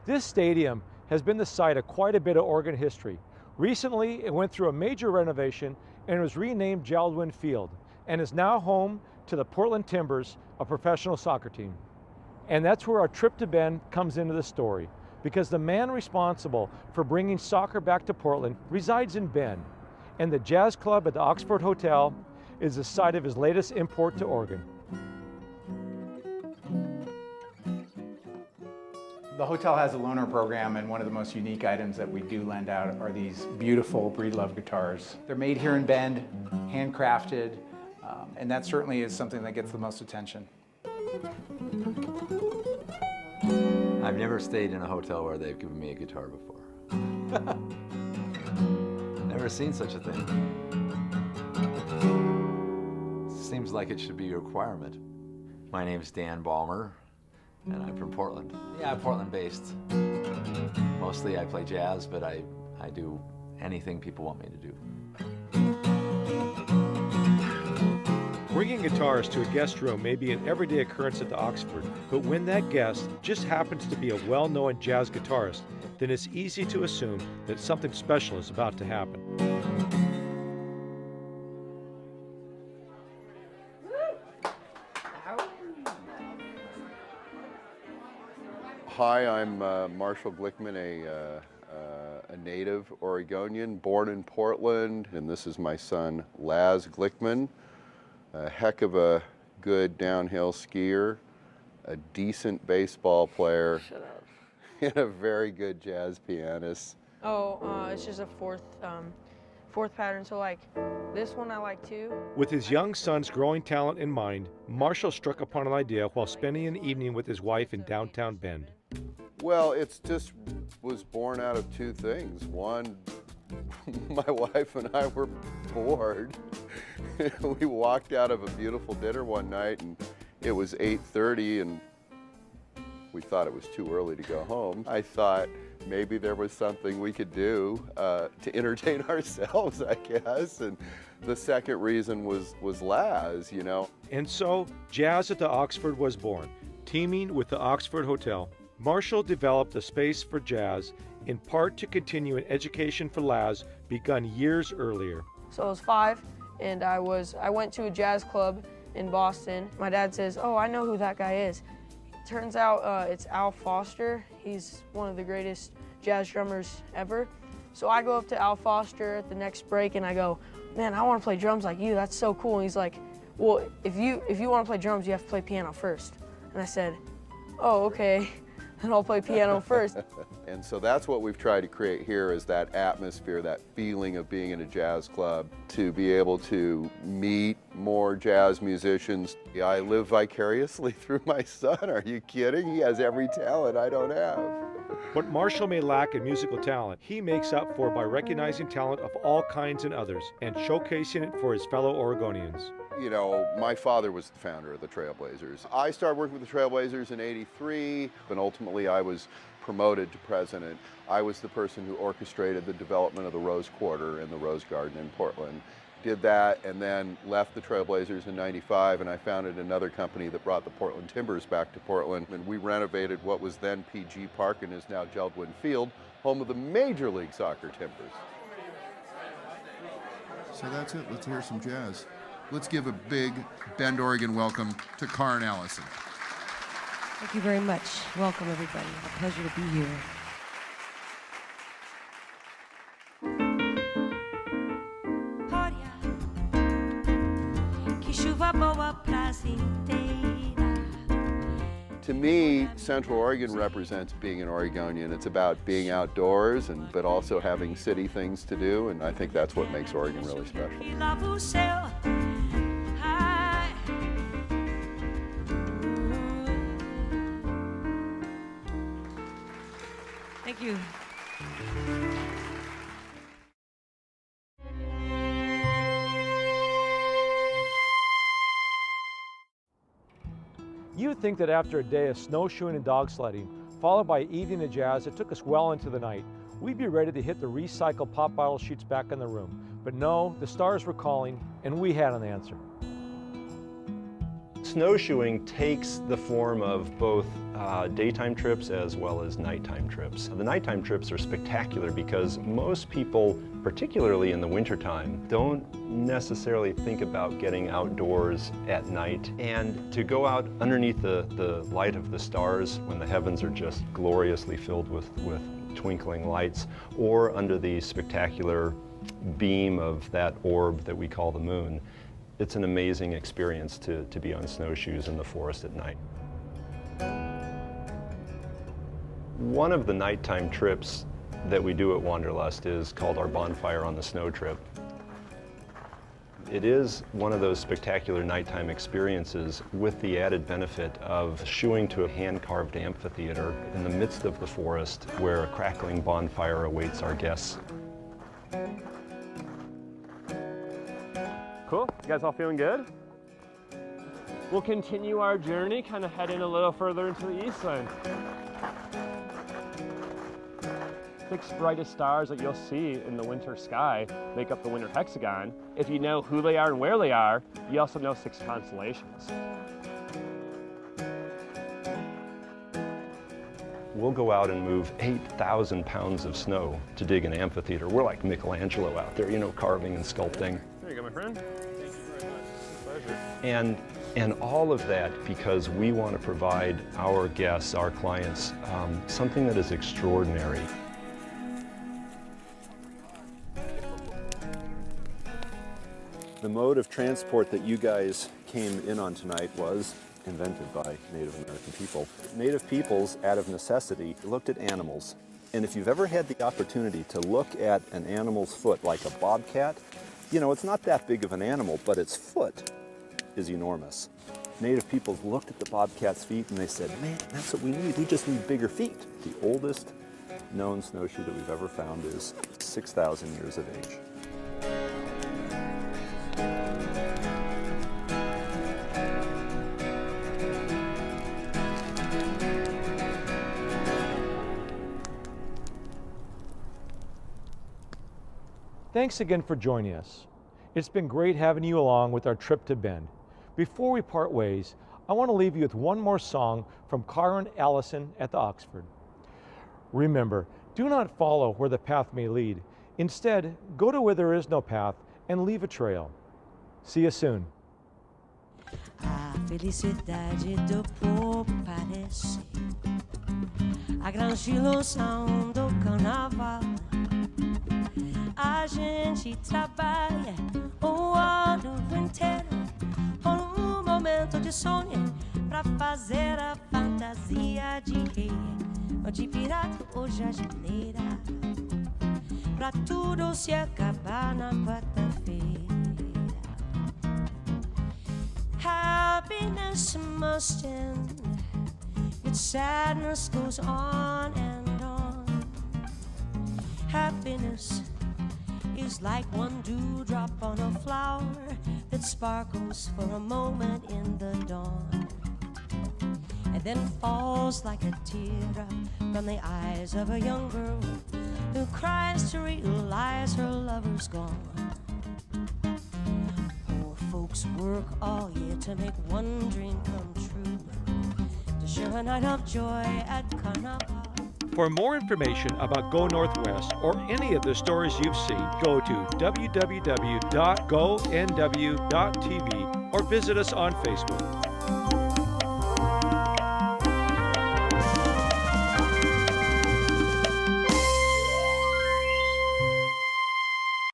This stadium has been the site of quite a bit of Oregon history. Recently, it went through a major renovation and was renamed Jeld-Wen Field and is now home to the Portland Timbers, a professional soccer team. And that's where our trip to Bend comes into the story, because the man responsible for bringing soccer back to Portland resides in Bend, and the Jazz Club at the Oxford Hotel is the site of his latest import to Oregon. The hotel has a loaner program, and one of the most unique items that we do lend out are these beautiful Breedlove guitars. They're made here in Bend, handcrafted, and that certainly is something that gets the most attention. I've never stayed in a hotel where they've given me a guitar before. Never seen such a thing. Seems like it should be a requirement. My name is Dan Balmer, and I'm from Portland. Yeah, I'm Portland-based. Mostly I play jazz, but I do anything people want me to do. Bringing guitars to a guest room may be an everyday occurrence at the Oxford, but when that guest just happens to be a well-known jazz guitarist, then it's easy to assume that something special is about to happen. Hi, I'm Marshall Glickman, a native Oregonian, born in Portland, and this is my son, Laz Glickman, a heck of a good downhill skier, a decent baseball player, and a very good jazz pianist. It's just a fourth pattern, so like this one I like too. With his young son's growing talent in mind, Marshall struck upon an idea while spending an evening with his wife in downtown Bend. Well, it's just was born out of two things. One, my wife and I were bored. We walked out of a beautiful dinner one night and it was 8:30 and we thought it was too early to go home. I thought maybe there was something we could do to entertain ourselves, I guess. And the second reason was Laz, you know. And so, Jazz at the Oxford was born, teaming with the Oxford Hotel. Marshall developed a space for jazz, in part to continue an education for Laz begun years earlier. So I was 5, and I went to a jazz club in Boston. My dad says, "Oh, I know who that guy is." Turns out it's Al Foster. He's one of the greatest jazz drummers ever. So I go up to Al Foster at the next break and I go, "Man, I want to play drums like you. That's so cool." And he's like, "Well, if you want to play drums, you have to play piano first." And I said, "Oh, okay." And I'll play piano first. And so that's what we've tried to create here, is that atmosphere, that feeling of being in a jazz club, to be able to meet more jazz musicians. I live vicariously through my son. Are you kidding? He has every talent I don't have. What Marshall may lack in musical talent, he makes up for by recognizing talent of all kinds in others and showcasing it for his fellow Oregonians. You know, my father was the founder of the Trailblazers. I started working with the Trailblazers in '83, and ultimately I was promoted to president. I was the person who orchestrated the development of the Rose Quarter in the Rose Garden in Portland. Did that and then left the Trailblazers in '95, and I founded another company that brought the Portland Timbers back to Portland, and we renovated what was then PG Park and is now Jeld-Wen Field, home of the Major League Soccer Timbers. So that's it. Let's hear some jazz. Let's give a big Bend, Oregon welcome to Karin Allison. Thank you very much. Welcome, everybody. A pleasure to be here. To me, Central Oregon represents being an Oregonian. It's about being outdoors, but also having city things to do, and I think that's what makes Oregon really special. Thank you. You would think that after a day of snowshoeing and dog sledding, followed by an evening of jazz that took us well into the night, we'd be ready to hit the recycled pop bottle sheets back in the room. But no, the stars were calling, and we had an answer. snowshoeing takes the form of both daytime trips as well as nighttime trips. The nighttime trips are spectacular because most people, particularly in the wintertime, don't necessarily think about getting outdoors at night. And to go out underneath the light of the stars when the heavens are just gloriously filled with twinkling lights, or under the spectacular beam of that orb that we call the moon, it's an amazing experience to be on snowshoes in the forest at night. One of the nighttime trips that we do at Wanderlust is called our Bonfire on the Snow trip. It is one of those spectacular nighttime experiences with the added benefit of shoeing to a hand-carved amphitheater in the midst of the forest where a crackling bonfire awaits our guests. Cool, you guys all feeling good? We'll continue our journey, kind of heading a little further into the eastland. 6 brightest stars that you'll see in the winter sky make up the winter hexagon. If you know who they are and where they are, you also know 6 constellations. We'll go out and move 8,000 pounds of snow to dig an amphitheater. We're like Michelangelo out there, you know, carving and sculpting. There you go, my friend. Thank you very much. It's a pleasure. And all of that because we want to provide our guests, our clients, something that is extraordinary. The mode of transport that you guys came in on tonight was invented by Native American people. Native peoples, out of necessity, looked at animals. And if you've ever had the opportunity to look at an animal's foot, like a bobcat, you know, it's not that big of an animal, but its foot is enormous. Native peoples looked at the bobcat's feet and they said, man, that's what we need. We just need bigger feet. The oldest known snowshoe that we've ever found is 6,000 years of age. Thanks again for joining us. It's been great having you along with our trip to Bend. Before we part ways, I want to leave you with one more song from Karen Allison at the Oxford. Remember, do not follow where the path may lead. Instead, go to where there is no path and leave a trail. See you soon. A felicidade do povo parece a grande ilusão do carnaval. A gente trabalha o ano inteiro com momento de sonho pra fazer a fantasia de rei, ou de pirata ou jardineira, pra tudo se acabar na quarta-feira. Happiness must end, yet sadness goes on and on. Happiness is like one dewdrop on a flower that sparkles for a moment in the dawn, and then falls like a teardrop from the eyes of a young girl who cries to realize her lover's gone. Poor folks work all year to make one dream come true, to share a night of joy at Carnival. For more information about Go Northwest or any of the stories you've seen, go to www.gonw.tv or visit us on Facebook.